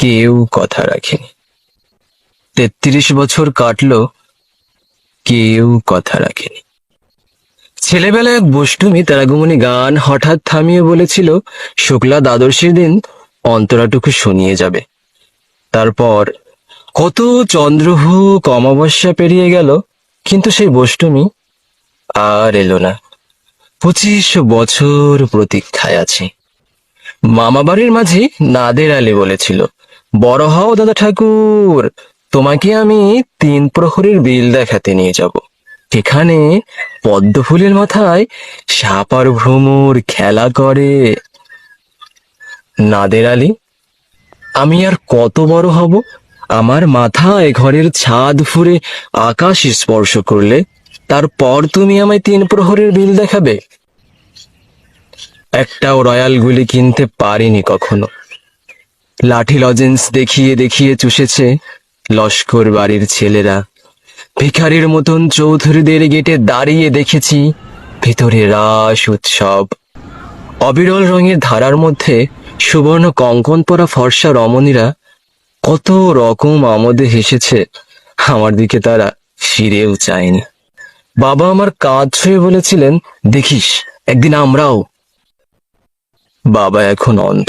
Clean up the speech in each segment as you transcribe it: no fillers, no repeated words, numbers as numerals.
কেউ কথা রাখেনি। 33 বছর কাটলো, কেউ কথা রাখেনি। ছেলেবেলায় এক বষ্টমী তারাগুমনি গান হঠাৎ থামিয়ে বলেছিল, শুক্লা দ্বাদশীর দিন অন্তরাটুকু শুনিয়ে যাবে। তারপর কত চন্দ্রহুক অমাবস্যা পেরিয়ে গেল, কিন্তু সেই বষ্টমী আর এলো না। 25 বছর প্রতীক্ষায় আছি। মামা বাড়ির মাঝি নাদের আলী বলেছিল, বড় হও দাদা ঠাকুর, তোমাকে আমি 3 প্রহরের বিল দেখাতে নিয়ে যাব। সেখানে পদ্ম ফুলের মাথায় সাপ আর ভ্রমর খেলা করে। নাদের আলী, আমি আর কত বড় হব? আমার মাথায় ঘরের ছাদ ফুঁড়ে আকাশ স্পর্শ করলে তারপর তুমি আমায় 3 প্রহরের বিল দেখাবে? একটাও রয়্যাল গুলি কিনতে পারিনি কখনো। লাঠি লজেন্স দেখিয়ে দেখিয়ে চুষেছে লস্কর বাড়ির ছেলেরা। ভিখারির মতন চৌধুরীদের গেটে দাঁড়িয়ে দেখেছি ভিতরে রাস উৎসব। অবিরল রঙের ধারার মধ্যে সুবর্ণ কঙ্কন পরা ফর্সা রমণীরা কত রকম আমোদে হেসেছে, আমার দিকে তারা ফিরেও চায়নি। বাবা আমার কাঁধ ছুঁয়ে বলেছিলেন, দেখিস একদিন আমরাও। বাবা এখন অন্ধ।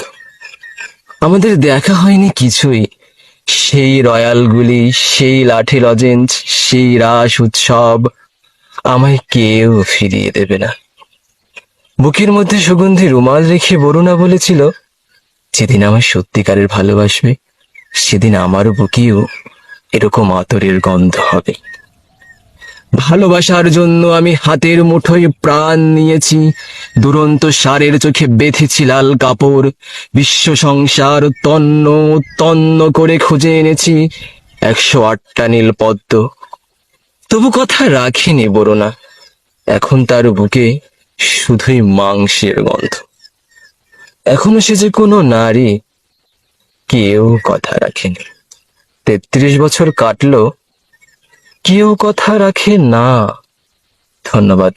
আমাদের দেখা হয়নি কিছুই। সেই রয়্যালগুলি, সেই লাঠি লজেন্স, সেই রাস উৎসব আমায় কেউ ফিরিয়ে দেবে না। বুকের মধ্যে সুগন্ধি রুমাল রেখে বরুণা বলেছিল, যেদিন আমায় সত্যিকারের ভালোবাসবে সেদিন আমার বুকেও এরকম আতরের গন্ধ হবে। ভালোবাসার জন্য আমি হাতের মুঠোয় প্রাণ নিয়েছি, দুরন্ত ষাঁড়ের চোখে বেঁধেছি লাল কাপড়। বিশ্ব সংসার তন্ন তন্ন করে খুঁজে এনেছি 108টা নীল পদ্ম, তবু কথা রাখিনি বরুণা। এখন তার বুকে শুধুই মাংসের গন্ধ। এখনো সে যে কোনো নারী, কেউ কথা রাখেনি। 33 বছর কাটলো, কেউ কথা রাখে না। ধন্যবাদ।